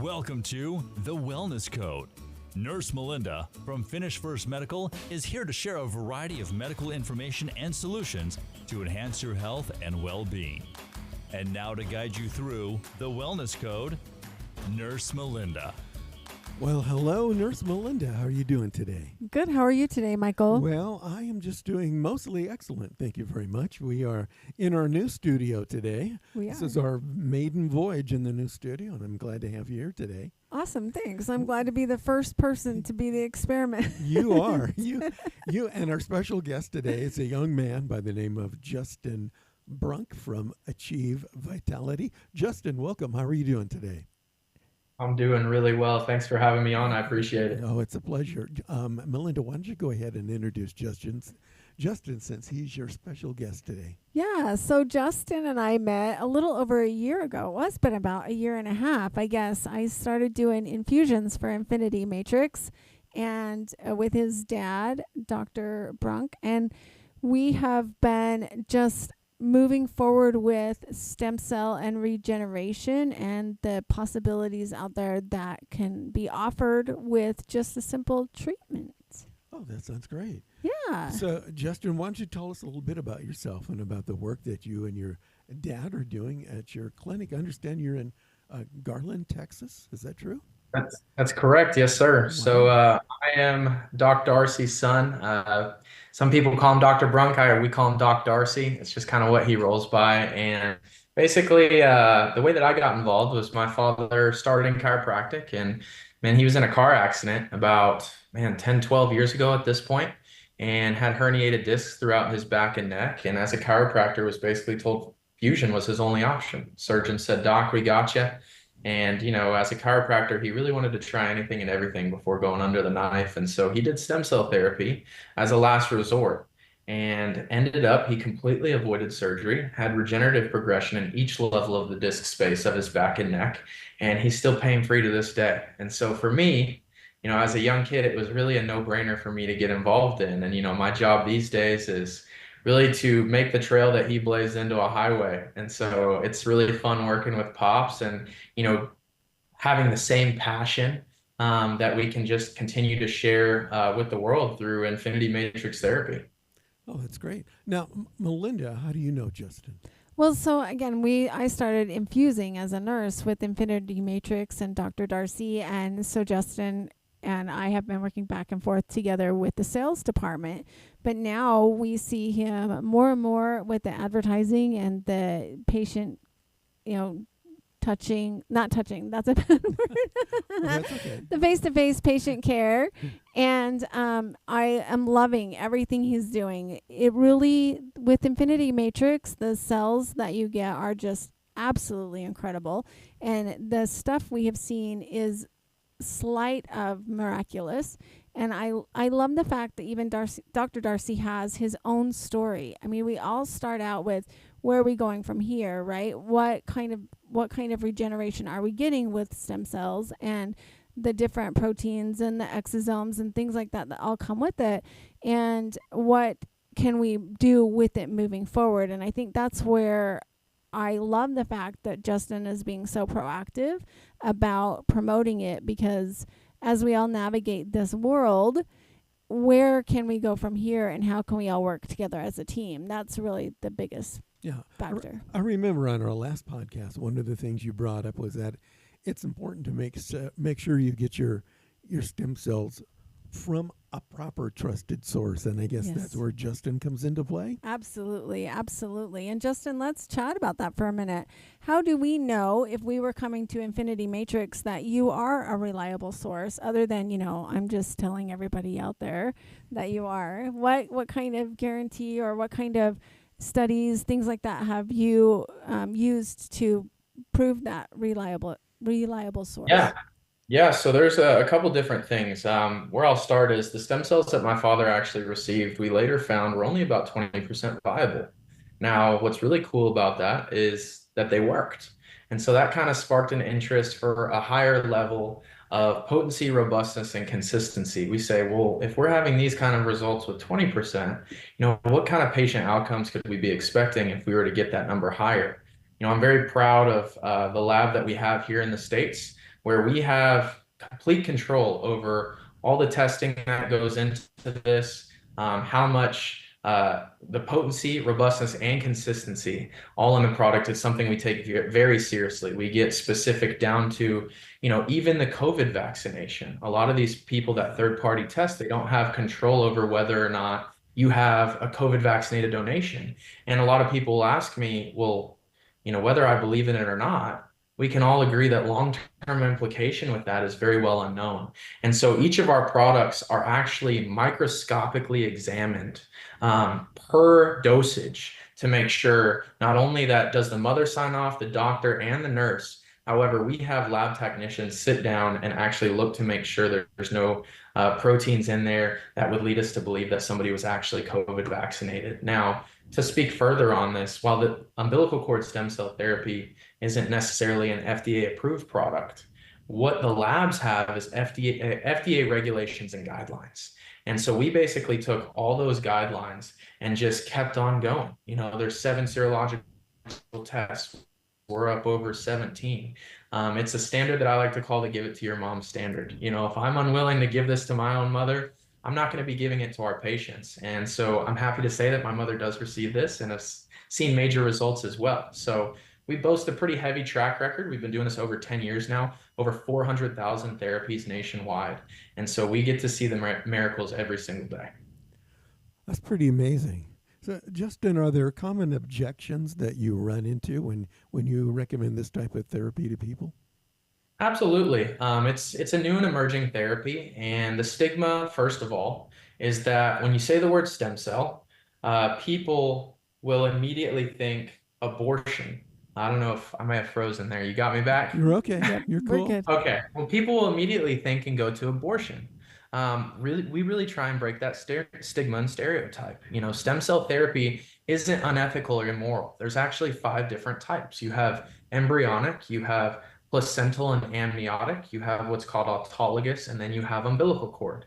Welcome to The Wellness Code. Nurse Melinda from Finish First Medical is here to share a variety of medical information and solutions to enhance your health and well-being. And now to guide you through The Wellness Code, Nurse Melinda. Well, hello, Nurse Melinda. How are you doing today? Good. How are you today, Michael? Well, I am just doing mostly excellent. Thank you very much. We are in our new studio today. This is our maiden voyage in the new studio, and I'm glad to have you here today. Awesome. Thanks. I'm glad to be the first person to be the experiment. You are. You and our special guest today is a young man by the name of Justin Brunk from Achieve Vitality. Justin, welcome. How are you doing today? I'm doing really well. Thanks for having me on. I appreciate it. Oh, it's a pleasure. Melinda, why don't you go ahead and introduce Justin, since he's your special guest today. Yeah. So Justin and I met a little over a year ago. It was been about a year and a half, I guess. I started doing infusions for Infinity Matrix and with his dad, Dr. Brunk. And we have been just moving forward with stem cell and regeneration and the possibilities out there that can be offered with just a simple treatment. Oh, that sounds great. Yeah. So, Justin, why don't you tell us a little bit about yourself and about the work that you and your dad are doing at your clinic? I understand you're in Garland, Texas. Is that true? That's correct. Yes, sir. Wow. So I am Doc Darcy's son. Some people call him Dr. Brunk. We call him Doc Darcy. It's just kind of what he rolls by. And basically, the way that I got involved was my father started in chiropractic. And, man, he was in a car accident about, 10, 12 years ago at this point, and had herniated discs throughout his back and neck. And as a chiropractor, was basically told fusion was his only option. Surgeon said, "Doc, we got you." And, as a chiropractor, he really wanted to try anything and everything before going under the knife. And so he did stem cell therapy as a last resort and ended up, he completely avoided surgery, had regenerative progression in each level of the disc space of his back and neck, and he's still pain-free to this day. And so for me, as a young kid, it was really a no-brainer for me to get involved in. And, my job these days is really to make the trail that he blazed into a highway. And so it's really fun working with Pops and, having the same passion that we can just continue to share with the world through Infinity Matrix therapy. Oh, that's great. Now, Melinda, how do you know Justin? Well, so again, I started infusing as a nurse with Infinity Matrix and Dr. Darcy. And so Justin and I have been working back and forth together with the sales department. But now we see him more and more with the advertising and the patient, not touching, that's a bad word. That's okay. The face-to-face patient care. And I am loving everything he's doing. It really, with Infinity Matrix, the cells that you get are just absolutely incredible. And the stuff we have seen is slight of miraculous. And I love the fact that even Dr. Darcy has his own story. I mean, we all start out with, where are we going from here, right? What kind of regeneration are we getting with stem cells and the different proteins and the exosomes and things like that all come with it? And what can we do with it moving forward? And I think that's where I love the fact that Justin is being so proactive about promoting it, because as we all navigate this world, where can we go from here and how can we all work together as a team? That's really the biggest factor. I remember on our last podcast, one of the things you brought up was that it's important to make sure you get your stem cells from a proper trusted source. And I guess that's where Justin comes into play. Absolutely. Absolutely. And Justin, let's chat about that for a minute. How do we know, if we were coming to Infinity Matrix, that you are a reliable source, other than, I'm just telling everybody out there that you are? What kind of guarantee or what kind of studies, things like that, have you used to prove that reliable source? Yeah, so there's a couple different things. Where I'll start is the stem cells that my father actually received, we later found were only about 20% viable. Now, what's really cool about that is that they worked. And so that kind of sparked an interest for a higher level of potency, robustness, and consistency. We say, well, if we're having these kind of results with 20%, what kind of patient outcomes could we be expecting if we were to get that number higher? I'm very proud of the lab that we have here in the States. where we have complete control over all the testing that goes into this, how much the potency, robustness, and consistency all in the product is something we take very seriously. We get specific down to, even the COVID vaccination. A lot of these people that third-party test, they don't have control over whether or not you have a COVID vaccinated donation. And a lot of people ask me, well, whether I believe in it or not, we can all agree that long-term implication with that is very well unknown. And so each of our products are actually microscopically examined per dosage to make sure not only that does the mother sign off, the doctor and the nurse. However, we have lab technicians sit down and actually look to make sure there's no proteins in there that would lead us to believe that somebody was actually COVID vaccinated. Now, to speak further on this, while the umbilical cord stem cell therapy isn't necessarily an FDA approved product, what the labs have is FDA regulations and guidelines. And so we basically took all those guidelines and just kept on going. There's 7 serological tests. We're up over 17. It's a standard that I like to call the give it to your mom standard. If I'm unwilling to give this to my own mother, I'm not going to be giving it to our patients. And so I'm happy to say that my mother does receive this and has seen major results as well. So we boast a pretty heavy track record. We've been doing this over 10 years now, over 400,000 therapies nationwide. And so we get to see the miracles every single day. That's pretty amazing. So, Justin, are there common objections that you run into when you recommend this type of therapy to people? Absolutely. It's a new and emerging therapy. And the stigma, first of all, is that when you say the word stem cell, people will immediately think abortion. I don't know if I may have frozen there. You got me back? You're okay. Yep, you're cool. We're good. Okay. Well, people will immediately think and go to abortion. We really try and break that stigma and stereotype. Stem cell therapy isn't unethical or immoral. There's actually 5 different types. You have embryonic, you have placental and amniotic, you have what's called autologous, and then you have umbilical cord.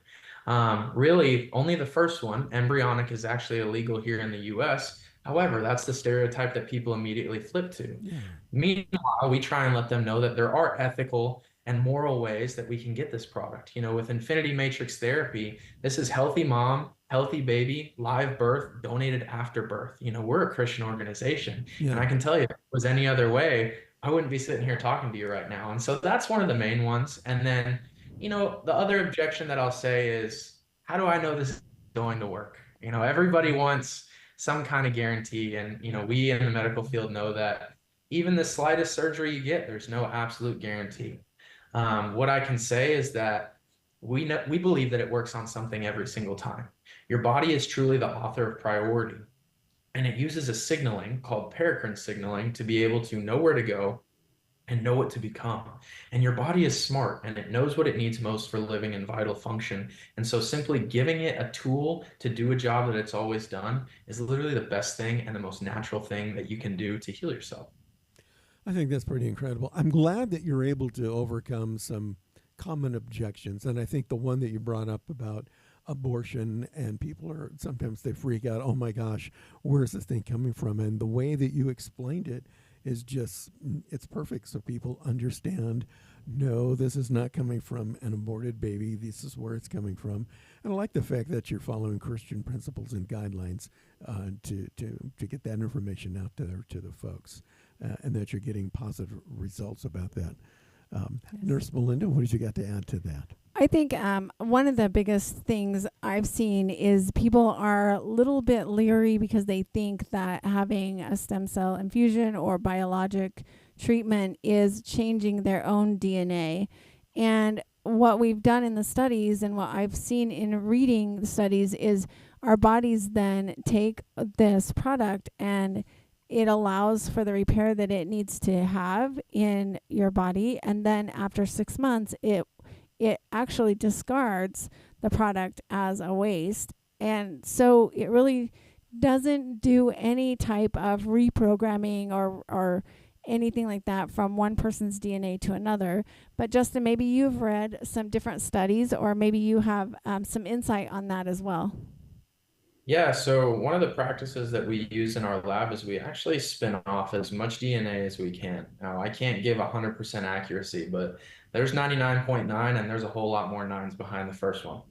Really, only the first one, embryonic, is actually illegal here in the US. However, that's the stereotype that people immediately flip to. Yeah. Meanwhile, we try and let them know that there are ethical and moral ways that we can get this product. With Infinity Matrix Therapy, this is healthy mom, healthy baby, live birth, donated after birth. We're a Christian organization. Yeah. And I can tell you, if it was any other way, I wouldn't be sitting here talking to you right now. And so that's one of the main ones. And then, the other objection that I'll say is, how do I know this is going to work? Everybody wants some kind of guarantee. And, we in the medical field know that even the slightest surgery you get, there's no absolute guarantee. What I can say is that we believe that it works on something every single time. Your body is truly the author of priority, and it uses a signaling called paracrine signaling to be able to know where to go and know what to become. And your body is smart, and it knows what it needs most for living and vital function. And so simply giving it a tool to do a job that it's always done is literally the best thing and the most natural thing that you can do to heal yourself. I think that's pretty incredible. I'm glad that you're able to overcome some common objections. And I think the one that you brought up about abortion, and people are sometimes they freak out, oh my gosh, where's this thing coming from? And the way that you explained it is just, it's perfect. So people understand, no, this is not coming from an aborted baby. This is where it's coming from. And I like the fact that you're following Christian principles and guidelines to get that information out there to the folks. And that you're getting positive results about that. Yes. Nurse Melinda, what did you got to add to that? I think one of the biggest things I've seen is people are a little bit leery because they think that having a stem cell infusion or biologic treatment is changing their own DNA. And what we've done in the studies and what I've seen in reading the studies is our bodies then take this product and it allows for the repair that it needs to have in your body. And then after 6 months, it actually discards the product as a waste. And so it really doesn't do any type of reprogramming or anything like that from one person's DNA to another. But Justin, maybe you've read some different studies, or maybe you have some insight on that as well. Yeah, so one of the practices that we use in our lab is we actually spin off as much DNA as we can. Now, I can't give 100% accuracy, but there's 99.9 and there's a whole lot more nines behind the first one.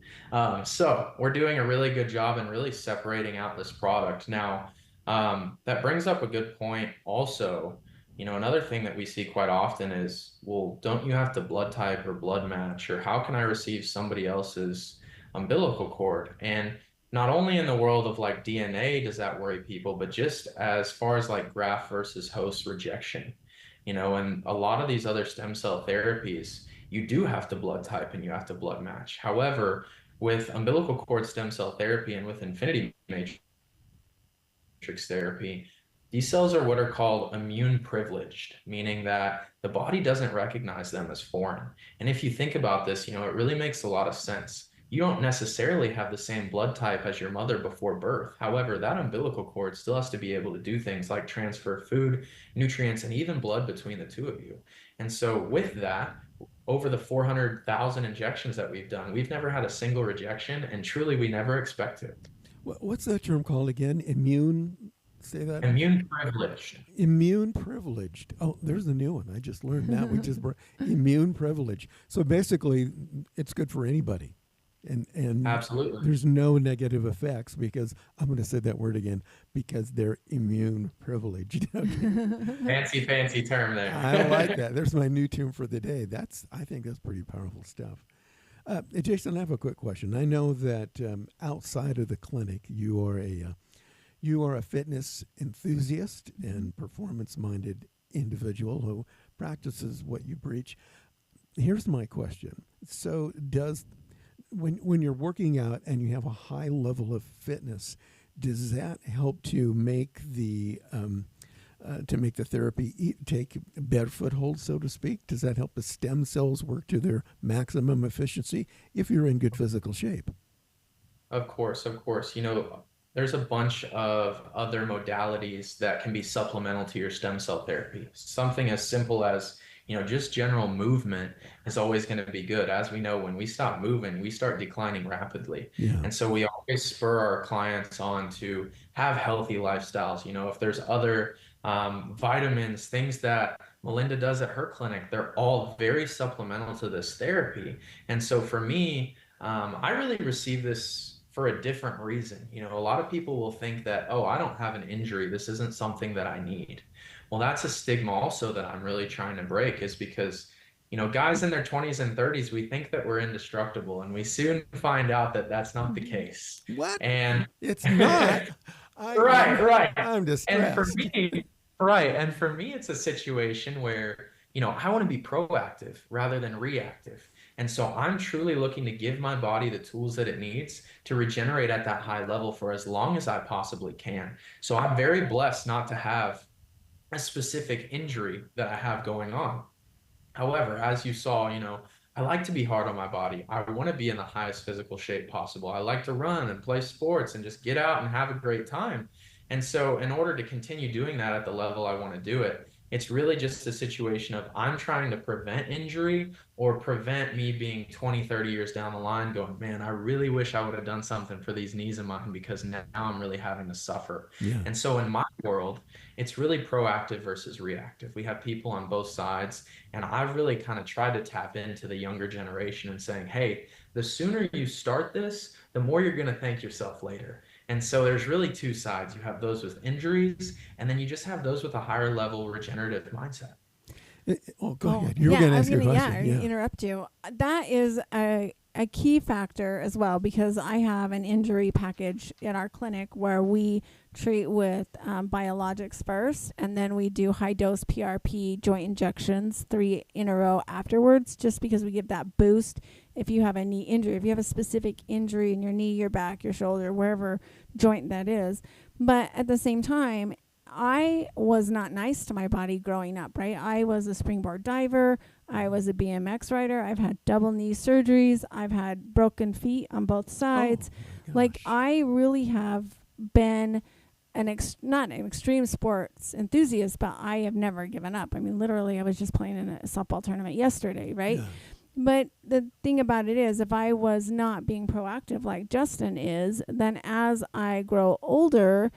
So we're doing a really good job in really separating out this product. Now, that brings up a good point also. Another thing that we see quite often is, well, don't you have to blood type or blood match, or how can I receive somebody else's umbilical cord? And not only in the world of like DNA does that worry people, but just as far as like graft versus host rejection, and a lot of these other stem cell therapies, you do have to blood type and you have to blood match. However, with umbilical cord stem cell therapy and with infinity matrix therapy, these cells are what are called immune privileged, meaning that the body doesn't recognize them as foreign. And if you think about this, it really makes a lot of sense. You don't necessarily have the same blood type as your mother before birth. However, that umbilical cord still has to be able to do things like transfer food, nutrients, and even blood between the two of you. And so with that, over the 400,000 injections that we've done, we've never had a single rejection, and truly we never expect it. What's that term called again? Immune. Say that. Immune privileged. Immune privileged. Oh, there's a new one. I just learned that. Immune privilege. So basically, it's good for anybody, and Absolutely. there's no negative effects because I'm going to say that word again because they're immune privileged. Fancy term there. I like that. There's my new term for the day. I think that's pretty powerful stuff. Jason, I have a quick question. I know that outside of the clinic, you are a fitness enthusiast and performance-minded individual who practices what you preach. Here's my question. So when you're working out and you have a high level of fitness, does that help to make the therapy take a better foothold, so to speak? Does that help the stem cells work to their maximum efficiency if you're in good physical shape? Of course. There's a bunch of other modalities that can be supplemental to your stem cell therapy. Something as simple as, just general movement is always going to be good. As we know, when we stop moving, we start declining rapidly. Yeah. And so we always spur our clients on to have healthy lifestyles. If there's other vitamins, things that Melinda does at her clinic, they're all very supplemental to this therapy. And so for me, I really receive this for a different reason. A lot of people will think that, oh, I don't have an injury, this isn't something that I need. Well, that's a stigma also that I'm really trying to break, is because, guys in their 20s and 30s, we think that we're indestructible, and we soon find out that that's not the case. What? And it's not. Right. I'm distressed. And for me, it's a situation where, I want to be proactive rather than reactive. And so I'm truly looking to give my body the tools that it needs to regenerate at that high level for as long as I possibly can. So I'm very blessed not to have a specific injury that I have going on. However, as you saw, I like to be hard on my body. I want to be in the highest physical shape possible. I like to run and play sports and just get out and have a great time. And so in order to continue doing that at the level I want to do it, it's really just a situation of I'm trying to prevent injury or prevent me being 20, 30 years down the line going, man, I really wish I would have done something for these knees of mine because now I'm really having to suffer. Yeah. And so in my world, it's really proactive versus reactive. We have people on both sides, and I've really kind of tried to tap into the younger generation and saying, hey, the sooner you start this, the more you're going to thank yourself later. And so there's really two sides. You have those with injuries, and then you just have those with a higher level regenerative mindset. Go ahead. You were going to ask your question. Yeah, interrupt you. That is a key factor as well, because I have an injury package in our clinic where we treat with biologics first, and then we do high dose PRP joint injections 3 in a row afterwards, just because we give that boost if you have a knee injury, if you have a specific injury in your knee, your back, your shoulder, wherever joint that is. But at the same time, I was not nice to my body growing up, right? I was a springboard diver. I was a BMX rider. I've had double knee surgeries. I've had broken feet on both sides. Like, I really have been not an extreme sports enthusiast, but I have never given up. I mean, literally, I was just playing in a softball tournament yesterday, right? Yeah. But the thing about it is, if I was not being proactive like Justin is, then as I grow older,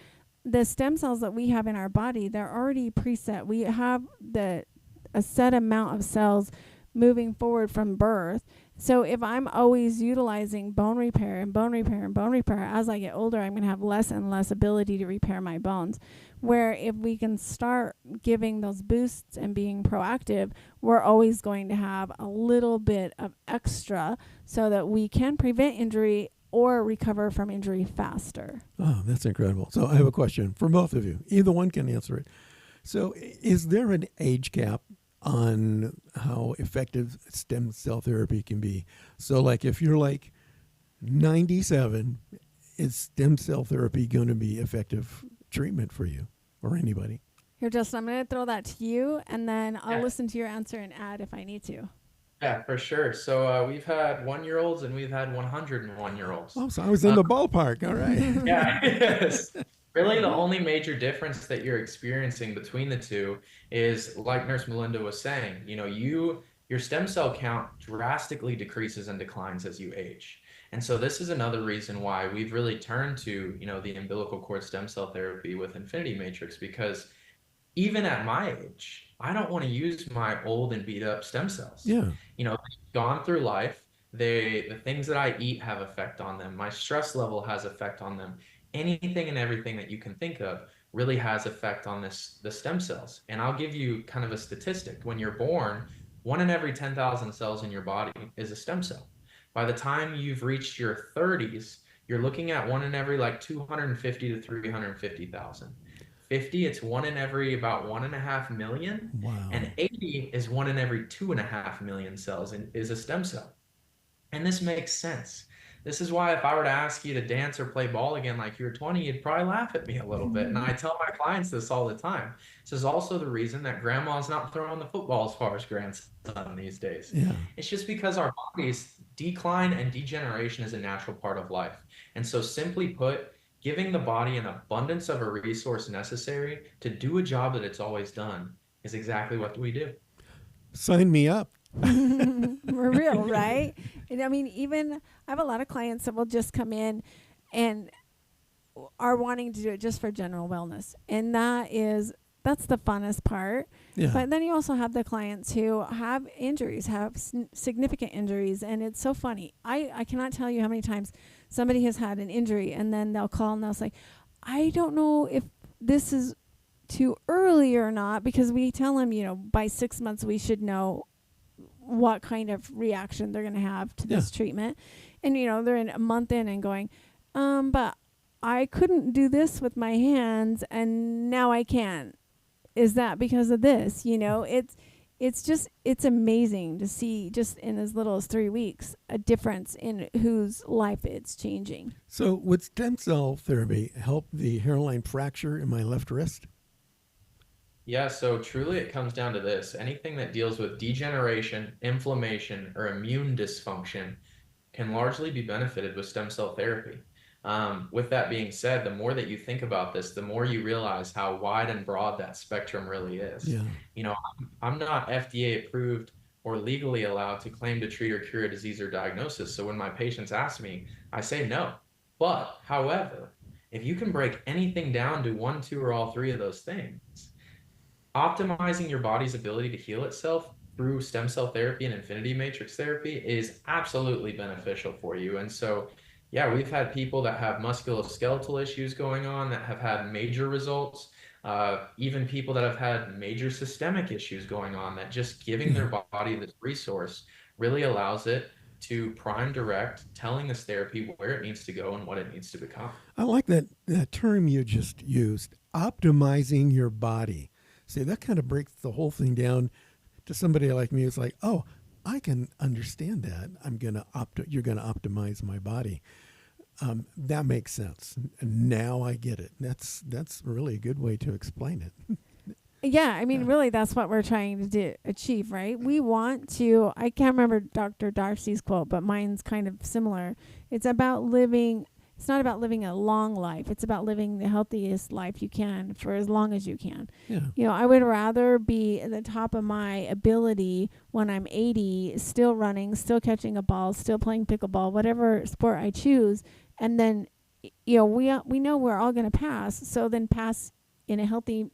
the stem cells that we have in our body, they're already preset. We have a set amount of cells moving forward from birth. So if I'm always utilizing bone repair and bone repair and bone repair, as I get older, I'm going to have less and less ability to repair my bones. Where if we can start giving those boosts and being proactive, we're always going to have a little bit of extra so that we can prevent injury or recover from injury faster. Oh, that's incredible. So I have a question for both of you. Either one can answer it. So is there an age cap on how effective stem cell therapy can be? So like if you're like 97, is stem cell therapy going to be effective treatment for you or anybody? Here, Justin, I'm going to throw that to you, and then I'll listen to your answer and add if I need to. Yeah, for sure. So we've had 1-year-olds and we've had 101-year-olds. Oh, so I was in the ballpark. All right. Yeah, yes. Really, the only major difference that you're experiencing between the two is, like Nurse Melinda was saying, your stem cell count drastically decreases and declines as you age. And so this is another reason why we've really turned to, the umbilical cord stem cell therapy with Infinity Matrix, because even at my age, I don't want to use my old and beat up stem cells. Yeah. They've gone through life. The things that I eat have effect on them. My stress level has effect on them. Anything and everything that you can think of really has effect on the stem cells. And I'll give you kind of a statistic. When you're born, 1 in every 10,000 cells in your body is a stem cell. By the time you've reached your 30s, you're looking at 1 in every 250 to 350,000. 50, it's 1 in every about 1.5 million. Wow. And 80 is 1 in every 2.5 million cells and is a stem cell. And this makes sense. This is why if I were to ask you to dance or play ball again like you were 20, you'd probably laugh at me a little bit. And I tell my clients this all the time. This is also the reason that grandma's not throwing the football as far as grandson these days. Yeah. It's just because our bodies decline and degeneration is a natural part of life. And so simply put, giving the body an abundance of a resource necessary to do a job that it's always done is exactly what we do. Sign me up. For real, right? And I mean, even I have a lot of clients that will just come in and are wanting to do it just for general wellness. And that's the funnest part. Yeah. But then you also have the clients who have injuries, have significant injuries. And it's so funny. I cannot tell you how many times somebody has had an injury and then they'll call and they'll say, I don't know if this is too early or not, because we tell them, by 6 months we should know what kind of reaction they're going to have to this treatment. And, they're in a month in and going, but I couldn't do this with my hands and now I can. Is that because of this? It's amazing to see just in as little as 3 weeks, a difference in whose life it's changing. So would stem cell therapy help the hairline fracture in my left wrist? Yeah, so truly it comes down to this. Anything that deals with degeneration, inflammation, or immune dysfunction can largely be benefited with stem cell therapy. With that being said, the more that you think about this, the more you realize how wide and broad that spectrum really is. Yeah. I'm not FDA approved or legally allowed to claim to treat or cure a disease or diagnosis. So when my patients ask me, I say no. But however, if you can break anything down to 1, 2, or all 3 of those things, optimizing your body's ability to heal itself through stem cell therapy and Infinity Matrix therapy is absolutely beneficial for you. And so, yeah, we've had people that have musculoskeletal issues going on that have had major results, even people that have had major systemic issues going on, that just giving their body this resource really allows it to prime direct, telling this therapy where it needs to go and what it needs to become. I like that term you just used, optimizing your body. See, that kind of breaks the whole thing down to somebody like me. It's like, oh, I can understand that. You're gonna optimize my body. That makes sense. And now I get it. That's really a good way to explain it. Yeah, I mean, really, that's what we're trying to achieve, right? We want to, I can't remember Dr. Darcy's quote, but mine's kind of similar. It's about living It's not about living a long life. It's about living the healthiest life you can for as long as you can. Yeah. I would rather be at the top of my ability when I'm 80, still running, still catching a ball, still playing pickleball, whatever sport I choose, and then we know we're all going to pass. So then pass in a healthy,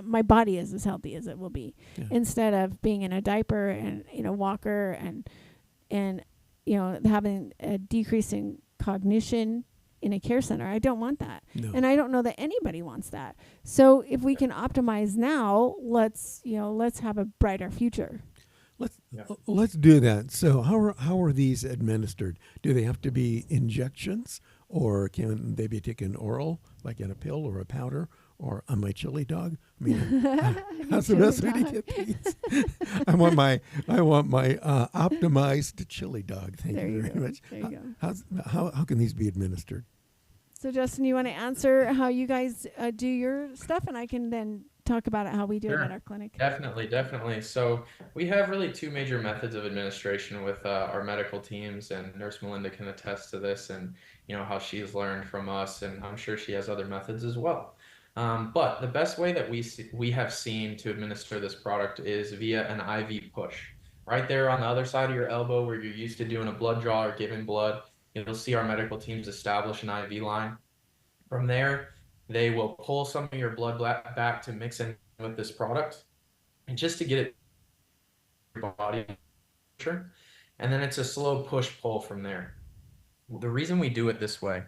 my body is as healthy as it will be, instead of being in a diaper and walker and having a decrease in cognition in a care center. I don't want that. No. And I don't know that anybody wants that. So if we can optimize now, let's have a brighter future. Let's do that. So how are these administered? Do they have to be injections, or can they be taken oral, like in a pill or a powder, or on my chili dog? I mean, how's the best way to get these? I want my optimized chili dog. Thank you very much. There you go. How can these be administered? So Justin, you want to answer how you guys do your stuff, and I can then talk about how we do it at our clinic. Definitely. So we have really two major methods of administration with our medical teams, and Nurse Melinda can attest to this, and how she's learned from us, and I'm sure she has other methods as well. But the best way that we have seen to administer this product is via an IV push. Right there on the other side of your elbow where you're used to doing a blood draw or giving blood, you'll see our medical teams establish an IV line. From there, they will pull some of your blood back to mix in with this product, and just to get it in your body. And then it's a slow push-pull from there. The reason we do it this way,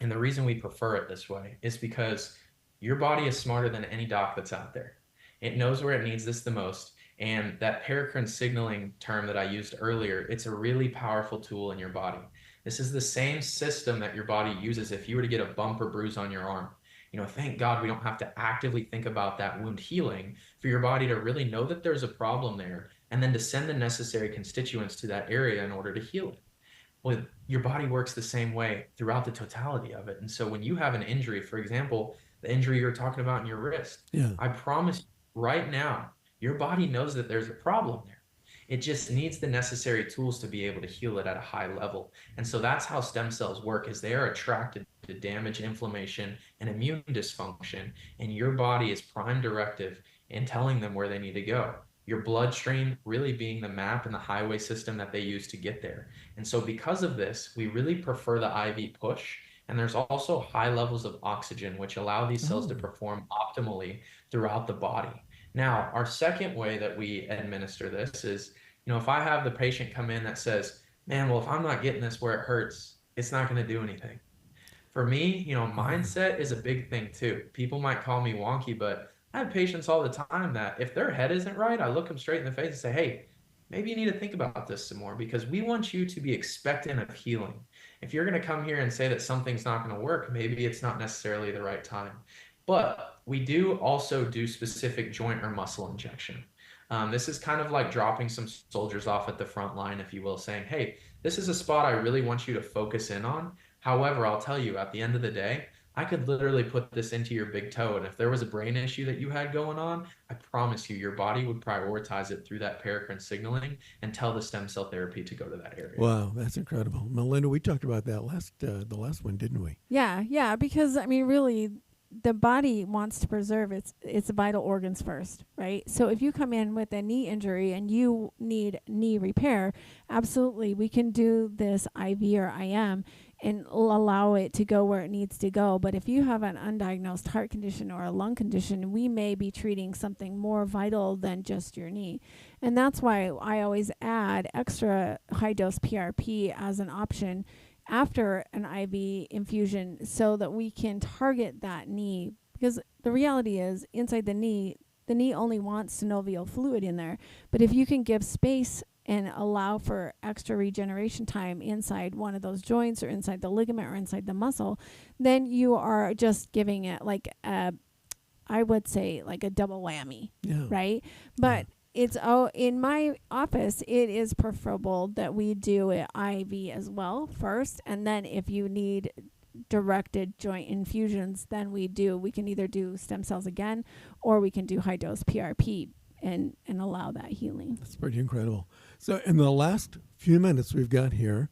and the reason we prefer it this way, is because your body is smarter than any doc that's out there. It knows where it needs this the most. And that paracrine signaling term that I used earlier, it's a really powerful tool in your body. This is the same system that your body uses if you were to get a bump or bruise on your arm. Thank God we don't have to actively think about that wound healing for your body to really know that there's a problem there, and then to send the necessary constituents to that area in order to heal it. Well, your body works the same way throughout the totality of it. And so when you have an injury, for example, the injury you're talking about in your wrist, I promise right now, your body knows that there's a problem there. It just needs the necessary tools to be able to heal it at a high level. And so that's how stem cells work, is they are attracted to damage, inflammation, and immune dysfunction. And your body is prime directive in telling them where they need to go. Your bloodstream really being the map and the highway system that they use to get there. And so because of this, we really prefer the IV push. And there's also high levels of oxygen, which allow these cells to perform optimally throughout the body. Now, our second way that we administer this is, if I have the patient come in that says, man, well, if I'm not getting this where it hurts, it's not going to do anything. For me, mindset is a big thing too. People might call me wonky, but I have patients all the time that if their head isn't right, I look them straight in the face and say, hey, maybe you need to think about this some more, because we want you to be expectant of healing. If you're going to come here and say that something's not going to work, maybe it's not necessarily the right time. But we do also do specific joint or muscle injection. This is kind of like dropping some soldiers off at the front line, if you will, saying, hey, this is a spot I really want you to focus in on. However, I'll tell you, at the end of the day, I could literally put this into your big toe. And if there was a brain issue that you had going on, I promise you, your body would prioritize it through that paracrine signaling and tell the stem cell therapy to go to that area. Wow, that's incredible. Melinda, we talked about that the last one, didn't we? Yeah, because, really, the body wants to preserve its vital organs first, right? So if you come in with a knee injury and you need knee repair, absolutely, we can do this IV or IM and allow it to go where it needs to go. But if you have an undiagnosed heart condition or a lung condition, we may be treating something more vital than just your knee. And that's why I always add extra high-dose PRP as an option after an IV infusion, so that we can target that knee, because the reality is inside the knee only wants synovial fluid in there. But if you can give space and allow for extra regeneration time inside one of those joints or inside the ligament or inside the muscle, then you are just giving it I would say like a double whammy, right? But it's in my office, it is preferable that we do it IV as well first, and then if you need directed joint infusions, then we can either do stem cells again, or we can do high dose PRP and allow that healing. That's pretty incredible. So in the last few minutes we've got here,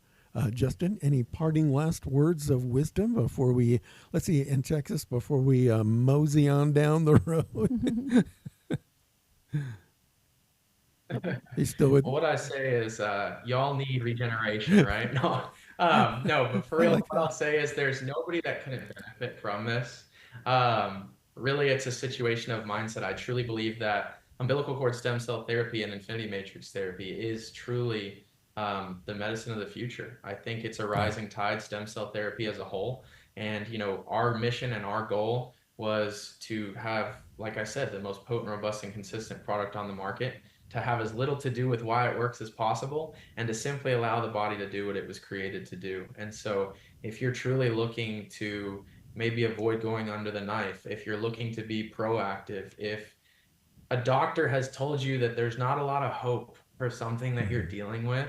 Justin, any parting last words of wisdom before we, let's see, in Texas, before we mosey on down the road? He's still with Well, what I say is, y'all need regeneration, right? No, but for I real, like what I'll that. say is there's nobody that couldn't benefit from this. Really, it's a situation of mindset. I truly believe that umbilical cord stem cell therapy and infinity matrix therapy is truly the medicine of the future. I think it's a rising tide, stem cell therapy as a whole. And, our mission and our goal was to have, like I said, the most potent, robust, and consistent product on the market, to have as little to do with why it works as possible, and to simply allow the body to do what it was created to do. And so if you're truly looking to maybe avoid going under the knife, if you're looking to be proactive, if a doctor has told you that there's not a lot of hope for something that you're dealing with,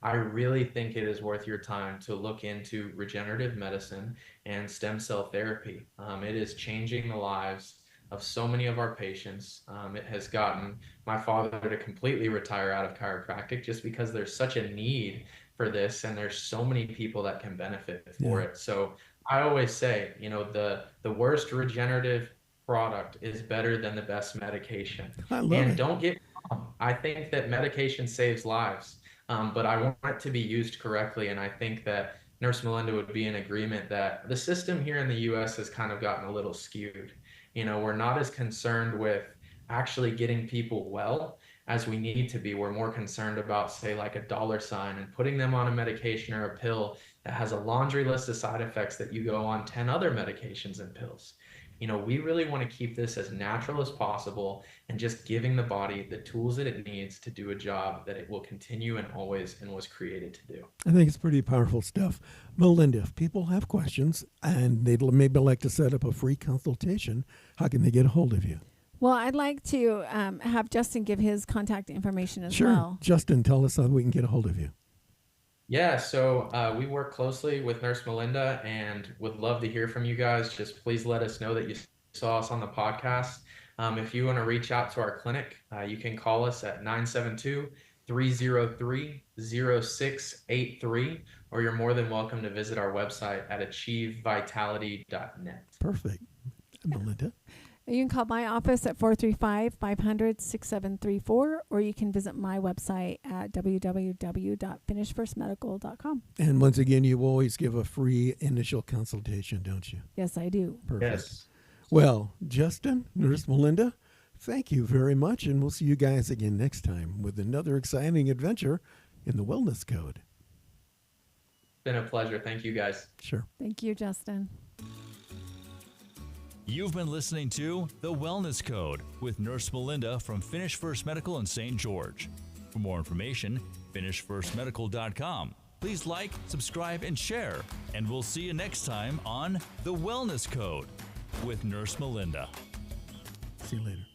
I really think it is worth your time to look into regenerative medicine and stem cell therapy. It is changing the lives of so many of our patients. It has gotten my father to completely retire out of chiropractic just because there's such a need for this, and there's so many people that can benefit for it. So I always say, the worst regenerative product is better than the best medication. I love And it. don't get wrong, I think that medication saves lives, but I want it to be used correctly. And I think that Nurse Melinda would be in agreement that the system here in the US has kind of gotten a little skewed. We're not as concerned with actually getting people well as we need to be. We're more concerned about, say, like a dollar sign and putting them on a medication or a pill that has a laundry list of side effects that you go on 10 other medications and pills. We really want to keep this as natural as possible and just giving the body the tools that it needs to do a job that it will continue and always and was created to do. I think it's pretty powerful stuff. Melinda, if people have questions and they'd maybe like to set up a free consultation, how can they get a hold of you? Well, I'd like to have Justin give his contact information as Sure. well. Justin, tell us how we can get a hold of you. Yeah, so we work closely with Nurse Melinda and would love to hear from you guys. Just please let us know that you saw us on the podcast. If you want to reach out to our clinic, you can call us at 972-303-0683, or you're more than welcome to visit our website at achievevitality.net. Perfect. Melinda? You can call my office at 435-500-6734, or you can visit my website at www.finishfirstmedical.com. And once again, you always give a free initial consultation, don't you? Yes, I do. Perfect. Yes. Well, Justin, Nurse Melinda, thank you very much, and we'll see you guys again next time with another exciting adventure in the Wellness Code. Been a pleasure. Thank you, guys. Sure. Thank you, Justin. You've been listening to The Wellness Code with Nurse Melinda from Finish First Medical in St. George. For more information, finishfirstmedical.com. Please like, subscribe, and share. And we'll see you next time on The Wellness Code with Nurse Melinda. See you later.